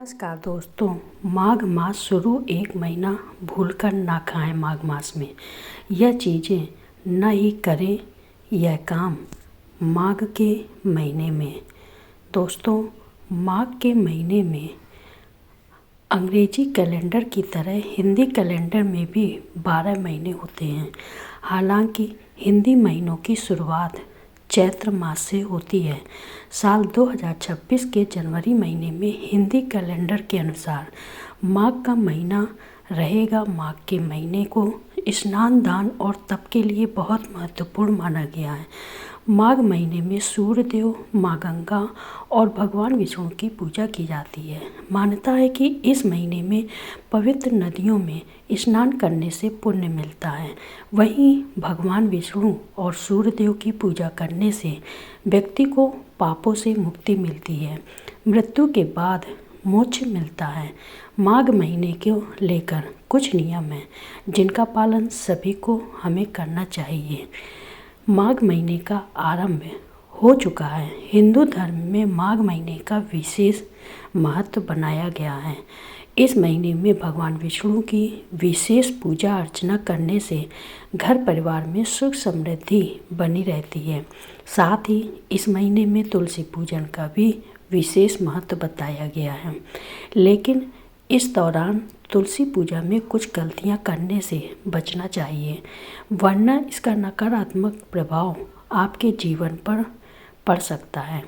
नमस्कार दोस्तों। माघ मास शुरू 1 महीना भूलकर ना खाएं। माघ मास में यह चीज़ें न ही करें यह काम माघ के महीने में। दोस्तों, माघ के महीने में अंग्रेजी कैलेंडर की तरह हिंदी कैलेंडर में भी 12 महीने होते हैं। हालांकि हिंदी महीनों की शुरुआत चैत्र मास से होती है। साल 2026 के जनवरी महीने में हिंदी कैलेंडर के अनुसार माघ का महीना रहेगा। माघ के महीने को स्नान, दान और तप के लिए बहुत महत्वपूर्ण माना गया है। माघ महीने में सूर्य देव, माँ गंगा और भगवान विष्णु की पूजा की जाती है। मान्यता है कि इस महीने में पवित्र नदियों में स्नान करने से पुण्य मिलता है। वहीं भगवान विष्णु और सूर्य देव की पूजा करने से व्यक्ति को पापों से मुक्ति मिलती है। मृत्यु के बाद मोक्ष मिलता है। माघ महीने को लेकर कुछ नियम हैं जिनका पालन सभी को हमें करना चाहिए। माघ महीने का आरंभ हो चुका है। हिंदू धर्म में माघ महीने का विशेष महत्व बनाया गया है। इस महीने में भगवान विष्णु की विशेष पूजा अर्चना करने से घर परिवार में सुख समृद्धि बनी रहती है। साथ ही इस महीने में तुलसी पूजन का भी विशेष महत्व बताया गया है। लेकिन इस दौरान तुलसी पूजा में कुछ गलतियां करने से बचना चाहिए, वरना इसका नकारात्मक प्रभाव आपके जीवन पर पड़ सकता है।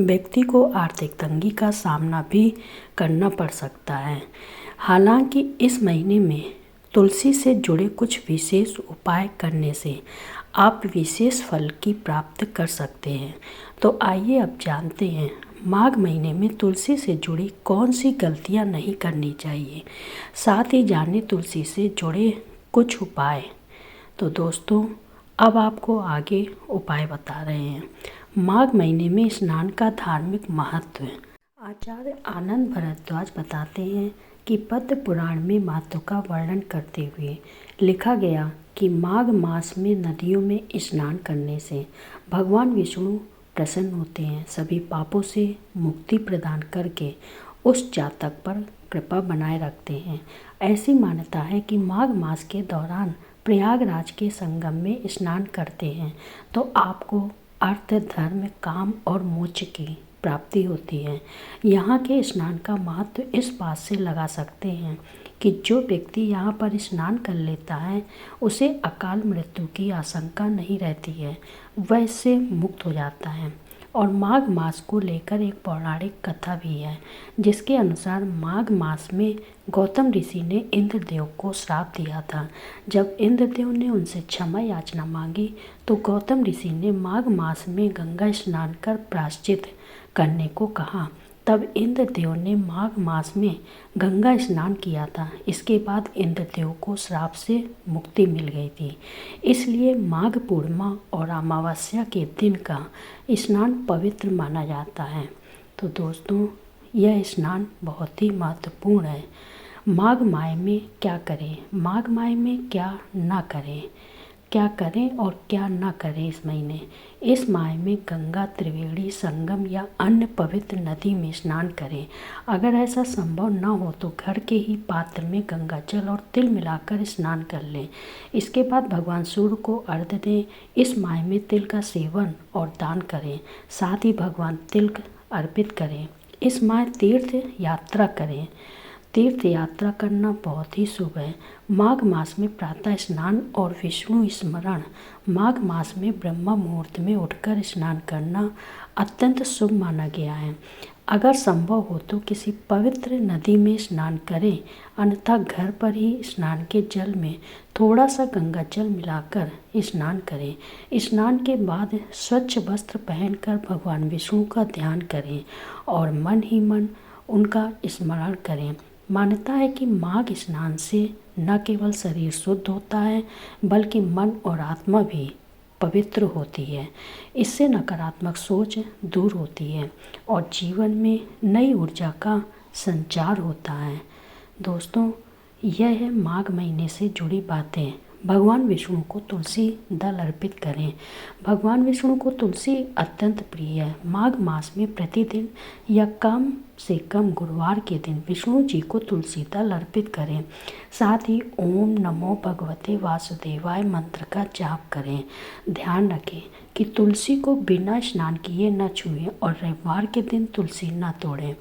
व्यक्ति को आर्थिक तंगी का सामना भी करना पड़ सकता है। हालांकि इस महीने में तुलसी से जुड़े कुछ विशेष उपाय करने से आप विशेष फल की प्राप्ति कर सकते हैं। तो आइए अब जानते हैं माघ महीने में तुलसी से जुड़ी कौन सी गलतियां नहीं करनी चाहिए। साथ ही जाने तुलसी से जुड़े कुछ उपाय। तो दोस्तों, अब आपको आगे उपाय बता रहे हैं। माघ महीने में स्नान का धार्मिक महत्व। आचार्य आनंद भारद्वाज बताते हैं कि पद्म पुराण में महत्व का वर्णन करते हुए लिखा गया कि माघ मास में नदियों में स्नान करने से भगवान विष्णु प्रसन्न होते हैं, सभी पापों से मुक्ति प्रदान करके उस जातक पर कृपा बनाए रखते हैं। ऐसी मान्यता है कि माघ मास के दौरान प्रयागराज के संगम में स्नान करते हैं तो आपको अर्थ, धर्म, काम और मोक्ष की प्राप्ति होती है। यहाँ के स्नान का महत्व इस बात से लगा सकते हैं कि जो व्यक्ति यहाँ पर स्नान कर लेता है उसे अकाल मृत्यु की आशंका नहीं रहती है, वह इससे मुक्त हो जाता है। और माघ मास को लेकर एक पौराणिक कथा भी है, जिसके अनुसार माघ मास में गौतम ऋषि ने इंद्रदेव को श्राप दिया था। जब इंद्रदेव ने उनसे क्षमा याचना मांगी तो गौतम ऋषि ने माघ मास में गंगा स्नान कर प्रायश्चित करने को कहा। तब इंद्रदेव ने माघ मास में गंगा स्नान किया था। इसके बाद इंद्रदेव को श्राप से मुक्ति मिल गई थी। इसलिए माघ पूर्णिमा और अमावस्या के दिन का स्नान पवित्र माना जाता है। तो दोस्तों, यह स्नान बहुत ही महत्वपूर्ण है। माघ माह में क्या करें, माघ माह में क्या ना करें, क्या करें और क्या ना करें। इस माह में गंगा, त्रिवेणी संगम या अन्य पवित्र नदी में स्नान करें। अगर ऐसा संभव न हो तो घर के ही पात्र में गंगा जल और तिल मिलाकर स्नान कर लें। इसके बाद भगवान सूर्य को अर्घ्य दें। इस माह में तिल का सेवन और दान करें, साथ ही भगवान तिल अर्पित करें। इस माह तीर्थ यात्रा करें। तीर्थ यात्रा करना बहुत ही शुभ है। माघ मास में प्रातः स्नान और विष्णु स्मरण। माघ मास में ब्रह्म मुहूर्त में उठकर स्नान करना अत्यंत शुभ माना गया है। अगर संभव हो तो किसी पवित्र नदी में स्नान करें, अन्यथा घर पर ही स्नान के जल में थोड़ा सा गंगा जल मिलाकर स्नान करें। स्नान के बाद स्वच्छ वस्त्र पहनकर भगवान विष्णु का ध्यान करें और मन ही मन उनका स्मरण करें। मान्यता है कि माघ स्नान से न केवल शरीर शुद्ध होता है बल्कि मन और आत्मा भी पवित्र होती है। इससे नकारात्मक सोच दूर होती है और जीवन में नई ऊर्जा का संचार होता है। दोस्तों, यह है माघ महीने से जुड़ी बातें। भगवान विष्णु को तुलसी दल अर्पित करें। भगवान विष्णु को तुलसी अत्यंत प्रिय है। माघ मास में प्रतिदिन या कम से कम गुरुवार के दिन विष्णु जी को तुलसी दल अर्पित करें। साथ ही ओम नमो भगवते वासुदेवाय मंत्र का जाप करें। ध्यान रखें कि तुलसी को बिना स्नान किए न छुएं और रविवार के दिन तुलसी न तोड़ें।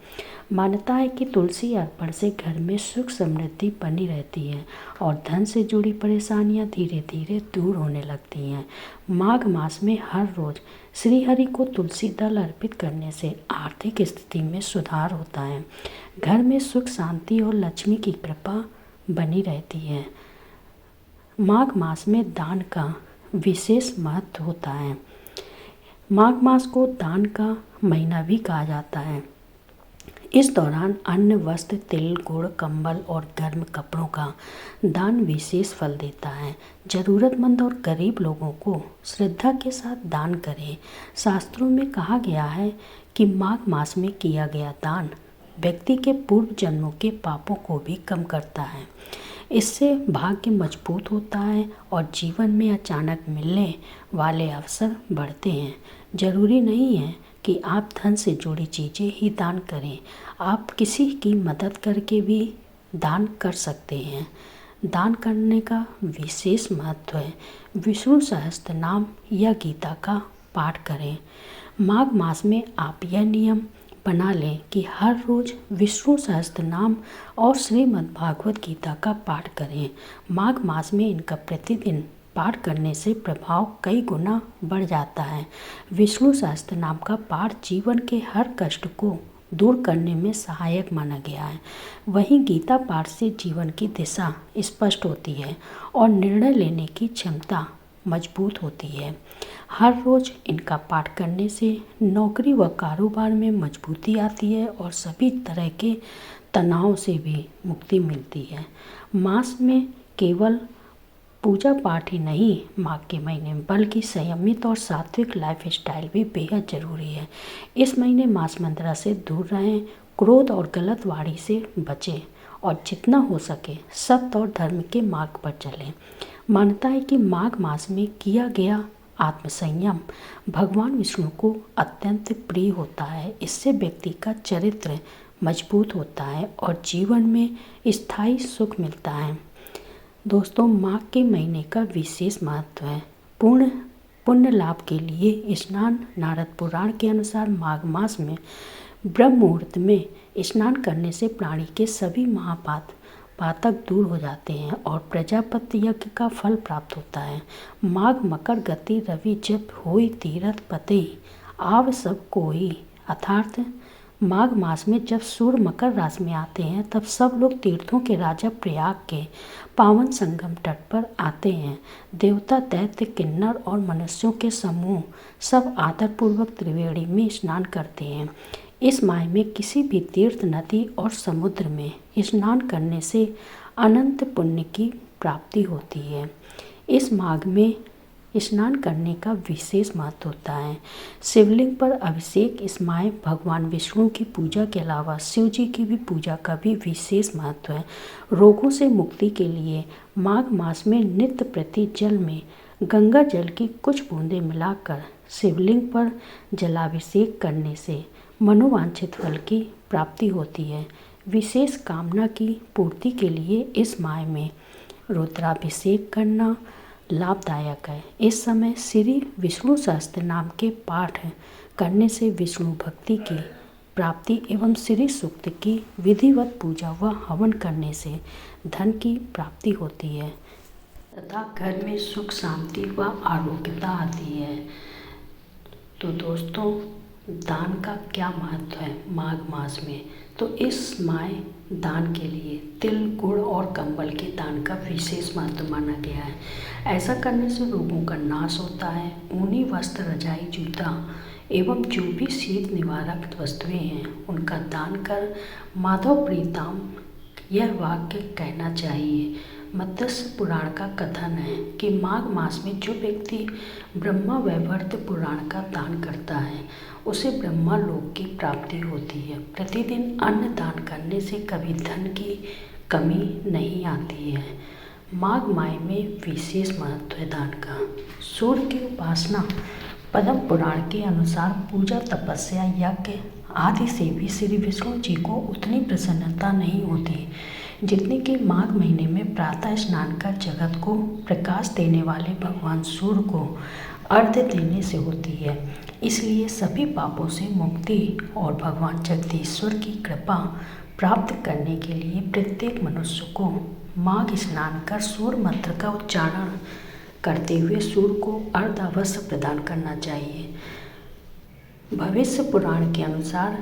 मान्यता है कि तुलसी अर्पण से घर में सुख समृद्धि बनी रहती है और धन से जुड़ी परेशानियां धीरे धीरे दूर होने लगती हैं। माघ मास में हर रोज श्री हरि को तुलसी दल अर्पित करने से आर्थिक स्थिति में सुधार होता है। घर में सुख शांति और लक्ष्मी की कृपा बनी रहती है। माघ मास में दान का विशेष महत्व होता है। माघ मास को दान का महीना भी कहा जाता है। इस दौरान अन्न, वस्त्र, तिल, गुड़, कंबल और गर्म कपड़ों का दान विशेष फल देता है। जरूरतमंद और गरीब लोगों को श्रद्धा के साथ दान करें। शास्त्रों में कहा गया है कि माघ मास में किया गया दान व्यक्ति के पूर्व जन्मों के पापों को भी कम करता है। इससे भाग्य मजबूत होता है और जीवन में अचानक मिलने वाले अवसर बढ़ते हैं। जरूरी नहीं है कि आप धन से जुड़ी चीज़ें ही दान करें। आप किसी की मदद करके भी दान कर सकते हैं। दान करने का विशेष महत्व है। विष्णु सहस्त्र नाम या गीता का पाठ करें। माघ मास में आप यह नियम बना लें कि हर रोज विष्णु सहस्त्र नाम और श्रीमद् भागवत गीता का पाठ करें। माघ मास में इनका प्रतिदिन पाठ करने से प्रभाव कई गुना बढ़ जाता है। विष्णु सहस्त्र नाम का पाठ जीवन के हर कष्ट को दूर करने में सहायक माना गया है। वहीं गीता पाठ से जीवन की दिशा स्पष्ट होती है और निर्णय लेने की क्षमता मजबूत होती है। हर रोज इनका पाठ करने से नौकरी व कारोबार में मजबूती आती है और सभी तरह के तनाव से भी मुक्ति मिलती है। मास में केवल पूजा पाठ ही नहीं, माघ के महीने में बल्कि संयमित और सात्विक लाइफ स्टाइल भी बेहद ज़रूरी है। इस महीने मांस मंद्रा से दूर रहें, क्रोध और गलत वाणी से बचें और जितना हो सके सत्य और धर्म के मार्ग पर चलें। मान्यता है कि माघ मास में किया गया आत्मसंयम भगवान विष्णु को अत्यंत प्रिय होता है। इससे व्यक्ति का चरित्र मजबूत होता है और जीवन में स्थायी सुख मिलता है। दोस्तों, माघ के महीने का विशेष महत्व है। पुण्य लाभ के लिए स्नान। नारद पुराण के अनुसार माघ मास में ब्रह्म मुहूर्त में स्नान करने से प्राणी के सभी महापातक दूर हो जाते हैं और प्रजापति यज्ञ का फल प्राप्त होता है। माघ मकर गति रवि जब होई तीरथ पते आव सब कोई। अर्थात माघ मास में जब सूर्य मकर राशि में आते हैं तब सब लोग तीर्थों के राजा प्रयाग के पावन संगम तट पर आते हैं। देवता, दैत्य, किन्नर और मनुष्यों के समूह सब आदरपूर्वक त्रिवेणी में स्नान करते हैं। इस माह में किसी भी तीर्थ, नदी और समुद्र में स्नान करने से अनंत पुण्य की प्राप्ति होती है। इस माघ में स्नान करने का विशेष महत्व होता है। शिवलिंग पर अभिषेक। इस माह भगवान विष्णु की पूजा के अलावा शिव जी की भी पूजा का भी विशेष महत्व है। रोगों से मुक्ति के लिए माघ मास में नित्य प्रति जल में गंगा जल की कुछ बूंदें मिलाकर शिवलिंग पर जलाभिषेक करने से मनोवांछित फल की प्राप्ति होती है। विशेष कामना की पूर्ति के लिए इस माह में रुद्राभिषेक करना लाभदायक है। इस समय श्री विष्णु सहस्त्र नाम के पाठ करने से विष्णु भक्ति की प्राप्ति एवं श्री सूक्त की विधिवत पूजा व हवन करने से धन की प्राप्ति होती है तथा घर में सुख शांति व आरोग्यता आती है। तो दोस्तों, दान का क्या महत्व है माघ मास में? तो इस माह दान के लिए तिल, गुड़ और कंबल के दान का विशेष महत्व माना गया है। ऐसा करने से रोगों का नाश होता है। ऊनी वस्त्र, रजाई, जूता एवं जो भी शीत निवारक वस्तुएं हैं उनका दान कर माधव प्रीतम यह वाक्य कहना चाहिए। मत्स्य पुराण का कथन है कि माघ मास में जो व्यक्ति ब्रह्मा वैवर्त पुराण का दान करता है उसे ब्रह्मा लोक की प्राप्ति होती है। प्रतिदिन अन्न दान करने से कभी धन की कमी नहीं आती है। माघ माह में विशेष महत्व है दान का। सूर्य की उपासना। पद्म पुराण के अनुसार पूजा, तपस्या, यज्ञ आदि से भी श्री विष्णु जी को उतनी प्रसन्नता नहीं होती जितनी कि माघ महीने में प्रातः स्नान कर जगत को प्रकाश देने वाले भगवान सूर्य को अर्घ्य देने से होती है। इसलिए सभी पापों से मुक्ति और भगवान जगदीश्वर की कृपा प्राप्त करने के लिए प्रत्येक मनुष्य को माघ स्नान कर सूर्य मंत्र का उच्चारण करते हुए सूर्य को अर्घ्य अवश्य प्रदान करना चाहिए। भविष्य पुराण के अनुसार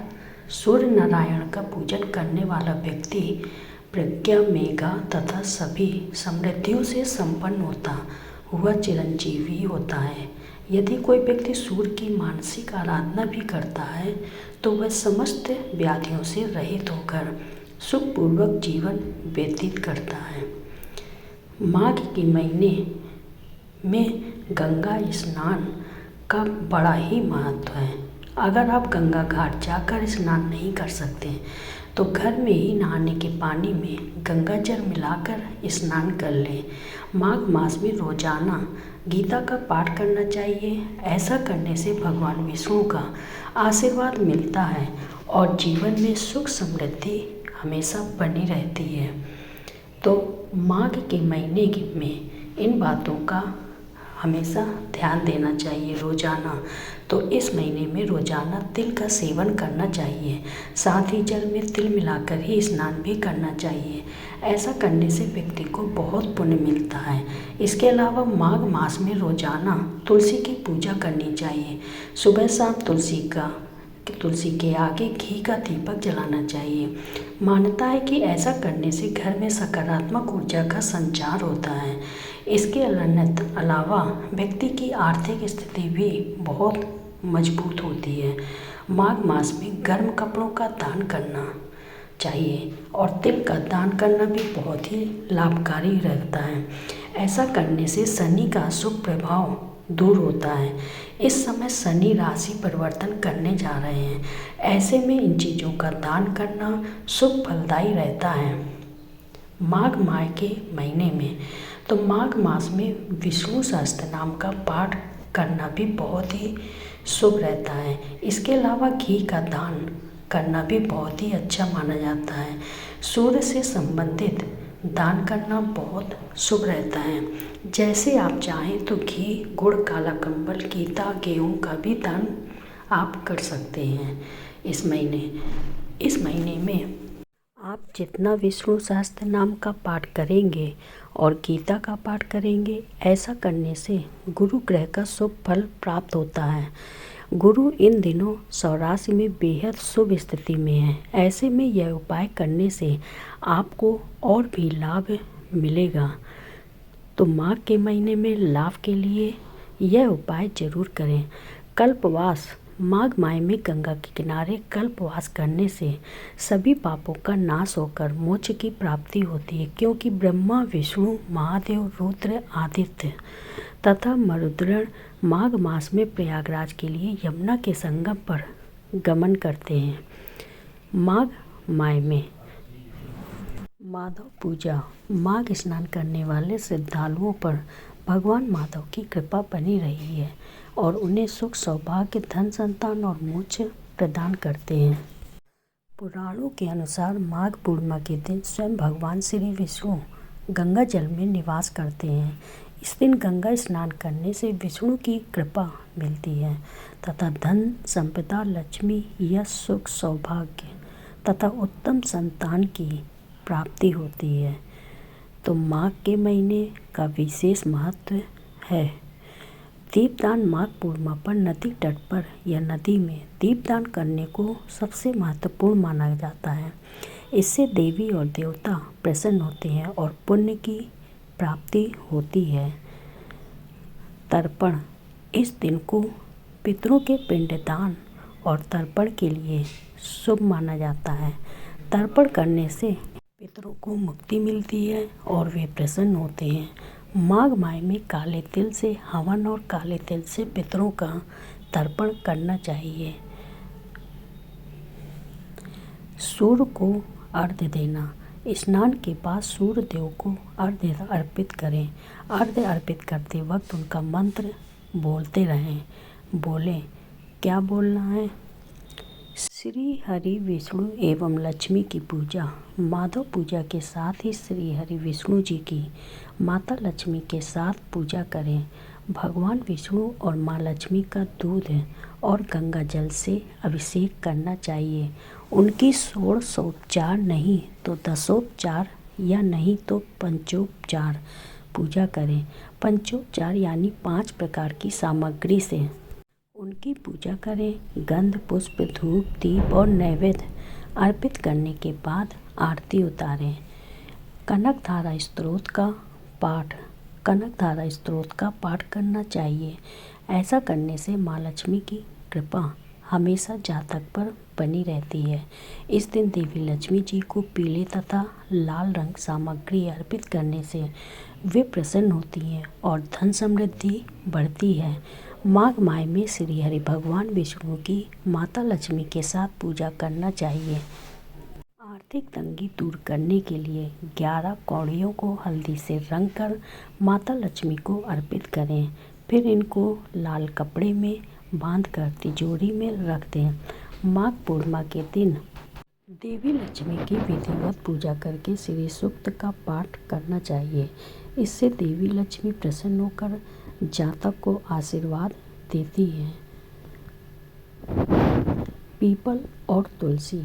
सूर्य नारायण का पूजन करने वाला व्यक्ति प्रज्ञा, मेधा तथा सभी समृद्धियों से संपन्न होता हुआ चिरंजीवी होता है। यदि कोई व्यक्ति सूर्य की मानसिक आराधना भी करता है तो वह समस्त व्याधियों से रहित होकर सुखपूर्वक जीवन व्यतीत करता है। माघ के महीने में गंगा स्नान का बड़ा ही महत्व है। अगर आप गंगा घाट जाकर स्नान नहीं कर सकते तो घर में ही नहाने के पानी में गंगा जल मिलाकर स्नान कर लें। माघ मास में रोजाना गीता का पाठ करना चाहिए। ऐसा करने से भगवान विष्णु का आशीर्वाद मिलता है और जीवन में सुख समृद्धि हमेशा बनी रहती है। तो माघ के महीने में इन बातों का हमेशा ध्यान देना चाहिए रोजाना। तो इस महीने में रोजाना तिल का सेवन करना चाहिए। साथ ही जल में तिल मिलाकर ही स्नान भी करना चाहिए। ऐसा करने से व्यक्ति को बहुत पुण्य मिलता है। इसके अलावा माघ मास में रोजाना तुलसी की पूजा करनी चाहिए। सुबह शाम तुलसी के आगे घी का दीपक जलाना चाहिए। मान्यता है कि ऐसा करने से घर में सकारात्मक ऊर्जा का संचार होता है। इसके अलावा व्यक्ति की आर्थिक स्थिति भी बहुत मजबूत होती है। माघ मास में गर्म कपड़ों का दान करना चाहिए और तिल का दान करना भी बहुत ही लाभकारी रहता है। ऐसा करने से शनि का शुभ प्रभाव दूर होता है। इस समय शनि राशि परिवर्तन करने जा रहे हैं। ऐसे में इन चीज़ों का दान करना शुभ फलदायी रहता है। माघ माह के महीने में तो माघ मास में विष्णु सहस्त्र नाम का पाठ करना भी बहुत ही शुभ रहता है। इसके अलावा घी का दान करना भी बहुत ही अच्छा माना जाता है। सूर्य से संबंधित दान करना बहुत शुभ रहता है। जैसे आप चाहें तो घी, गुड़, काला कंबल, गीता, गेहूँ का भी दान आप कर सकते हैं। इस महीने में आप जितना विष्णु सहस्त्र नाम का पाठ करेंगे और गीता का पाठ करेंगे, ऐसा करने से गुरु ग्रह का शुभ फल प्राप्त होता है। गुरु इन दिनों स्वराशि में बेहद शुभ स्थिति में है। ऐसे में यह उपाय करने से आपको और भी लाभ मिलेगा। तो माघ के महीने में लाभ के लिए यह उपाय जरूर करें। कल्पवास, माघ माह में गंगा के किनारे कल्पवास करने से सभी पापों का नाश होकर मोक्ष की प्राप्ति होती है। क्योंकि ब्रह्मा, विष्णु, महादेव, रुद्र, आदित्य तथा मरुद्गण माघ मास में प्रयागराज के लिए यमुना के संगम पर गमन करते हैं। माघ माह में माधव पूजा, माघ स्नान करने वाले श्रद्धालुओं पर भगवान माधव की कृपा बनी रही है और उन्हें सुख, सौभाग्य, धन, संतान और मोक्ष प्रदान करते हैं। पुराणों के अनुसार माघ पूर्णिमा के दिन स्वयं भगवान श्री विष्णु गंगा जल में निवास करते हैं। इस दिन गंगा स्नान करने से विष्णु की कृपा मिलती है तथा धन, संपदा, लक्ष्मी, यश, सुख, सौभाग्य तथा उत्तम संतान की प्राप्ति होती है। तो माघ के महीने का विशेष महत्व है। दीपदान माघ पूर्णिमा पर नदी तट पर या नदी में दीपदान करने को सबसे महत्वपूर्ण माना जाता है। इससे देवी और देवता प्रसन्न होते हैं और पुण्य की प्राप्ति होती है। तर्पण, इस दिन को पितरों के पिंडदान और तर्पण के लिए शुभ माना जाता है। तर्पण करने से पितरों को मुक्ति मिलती है और वे प्रसन्न होते हैं। माघ माह में काले तिल से हवन और काले तिल से पितरों का तर्पण करना चाहिए। सूर्य को अर्घ्य देना, स्नान के बाद सूर्य देव को अर्घ्य अर्पित करें। अर्घ्य अर्पित करते वक्त उनका मंत्र बोलते रहें। बोलें, क्या बोलना है? श्री हरि विष्णु एवं लक्ष्मी की पूजा। माधव पूजा के साथ ही श्री हरि विष्णु जी की माता लक्ष्मी के साथ पूजा करें। भगवान विष्णु और माँ लक्ष्मी का दूध और गंगा जल से अभिषेक करना चाहिए। उनकी षोडशोपचार नहीं तो दशोपचार या नहीं तो पंचोपचार पूजा करें। पंचोपचार यानी 5 प्रकार की सामग्री से उनकी पूजा करें। गंध, पुष्प, धूप, दीप और नैवेद्य अर्पित करने के बाद आरती उतारें। कनकधारा स्तोत्र का पाठ करना चाहिए। ऐसा करने से माँ लक्ष्मी की कृपा हमेशा जातक पर बनी रहती है। इस दिन देवी लक्ष्मी जी को पीले तथा लाल रंग सामग्री अर्पित करने से वे प्रसन्न होती हैं और धन समृद्धि बढ़ती है। माघ माह में श्री हरि भगवान विष्णु की माता लक्ष्मी के साथ पूजा करना चाहिए। आर्थिक तंगी दूर करने के लिए 11 कौड़ियों को हल्दी से रंग कर माता लक्ष्मी को अर्पित करें। फिर इनको लाल कपड़े में बांधकर तिजोरी में रख दें। माघ पूर्णिमा के दिन देवी लक्ष्मी की विधिवत पूजा करके श्री सूक्त का पाठ करना चाहिए। इससे देवी लक्ष्मी प्रसन्न होकर जातक को आशीर्वाद देती है। पीपल और तुलसी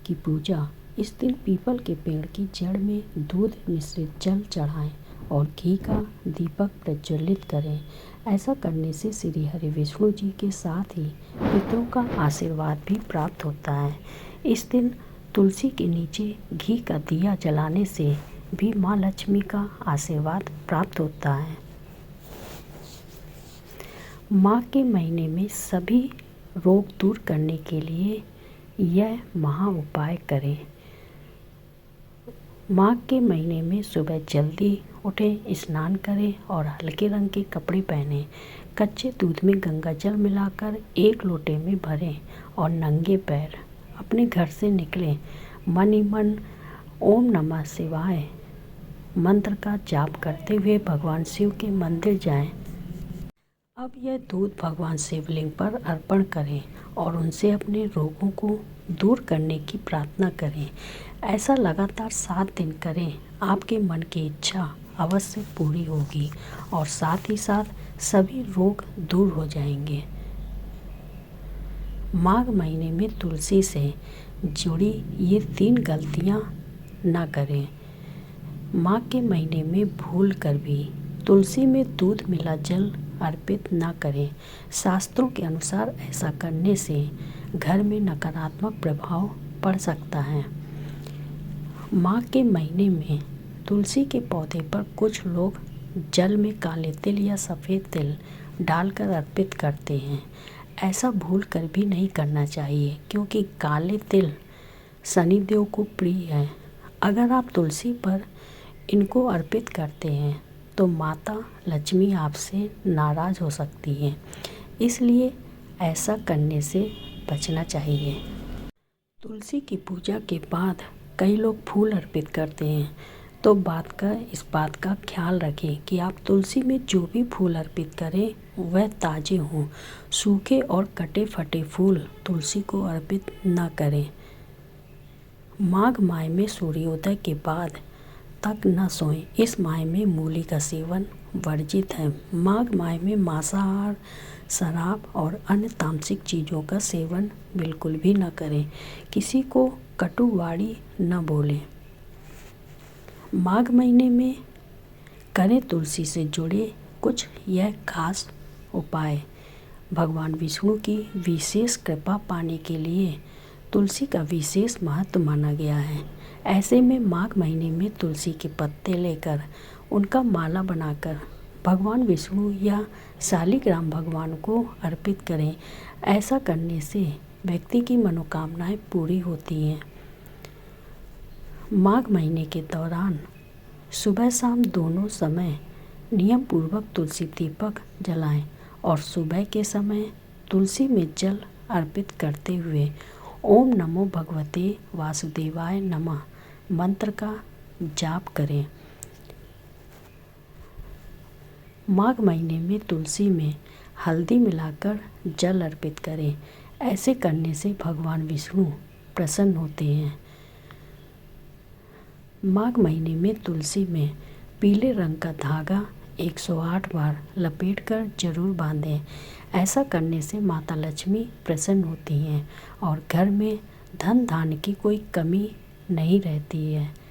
की पूजा। इस दिन पीपल के पेड़ की जड़ में दूध मिश्रित जल चढ़ाएं और घी का दीपक प्रज्वलित करें। ऐसा करने से श्री हरि विष्णु जी के साथ ही पितरों का आशीर्वाद भी प्राप्त होता है। इस दिन तुलसी के नीचे घी का दिया जलाने से भी माँ लक्ष्मी का आशीर्वाद प्राप्त होता है। माघ के महीने में सभी रोग दूर करने के लिए यह महा उपाय करें। माघ के महीने में सुबह जल्दी उठें, स्नान करें और हल्के रंग के कपड़े पहनें। कच्चे दूध में गंगा जल मिलाकर 1 लोटे में भरें और नंगे पैर अपने घर से निकलें। मन ही मन ओम नमः शिवाय मंत्र का जाप करते हुए भगवान शिव के मंदिर जाएं। अब यह दूध भगवान शिवलिंग पर अर्पण करें और उनसे अपने रोगों को दूर करने की प्रार्थना करें। ऐसा लगातार 7 दिन करें। आपके मन की इच्छा अवश्य पूरी होगी और साथ ही साथ सभी रोग दूर हो जाएंगे। माघ महीने में तुलसी से जुड़ी ये 3 गलतियां ना करें। माघ के महीने में भूल कर भी तुलसी में दूध मिला जल अर्पित ना करें। शास्त्रों के अनुसार ऐसा करने से घर में नकारात्मक प्रभाव पड़ सकता है। माघ के महीने में तुलसी के पौधे पर कुछ लोग जल में काले तिल या सफ़ेद तिल डालकर अर्पित करते हैं। ऐसा भूल कर भी नहीं करना चाहिए क्योंकि काले तिल शनिदेव को प्रिय है। अगर आप तुलसी पर इनको अर्पित करते हैं तो माता लक्ष्मी आपसे नाराज़ हो सकती हैं, इसलिए ऐसा करने से बचना चाहिए। तुलसी की पूजा के बाद कई लोग फूल अर्पित करते हैं, तो इस बात का ख्याल रखें कि आप तुलसी में जो भी फूल अर्पित करें वह ताज़े हों। सूखे और कटे फटे फूल तुलसी को अर्पित न करें। माघ माह में सूर्योदय के बाद तक न सोएं। इस माह में मूली का सेवन वर्जित है। माघ माह में मांसाहार, शराब और अन्य तामसिक चीज़ों का सेवन बिल्कुल भी न करें। किसी को कटु वाणी न बोलें। माघ महीने में करें तुलसी से जुड़े कुछ यह खास उपाय। भगवान विष्णु की विशेष कृपा पाने के लिए तुलसी का विशेष महत्व माना गया है। ऐसे में माघ महीने में तुलसी के पत्ते लेकर उनका माला बनाकर भगवान विष्णु या शालिग्राम भगवान को अर्पित करें। ऐसा करने से व्यक्ति की मनोकामनाएं पूरी होती हैं। माघ महीने के दौरान सुबह शाम दोनों समय नियम पूर्वक तुलसी दीपक जलाएं और सुबह के समय तुलसी में जल अर्पित करते हुए ओम नमो भगवते वासुदेवाय नमः मंत्र का जाप करें। माघ महीने में तुलसी में हल्दी मिलाकर जल अर्पित करें। ऐसे करने से भगवान विष्णु प्रसन्न होते हैं। माघ महीने में तुलसी में पीले रंग का धागा 108 बार लपेटकर जरूर बांधें। ऐसा करने से माता लक्ष्मी प्रसन्न होती हैं और घर में धन धान्य की कोई कमी नहीं रहती है।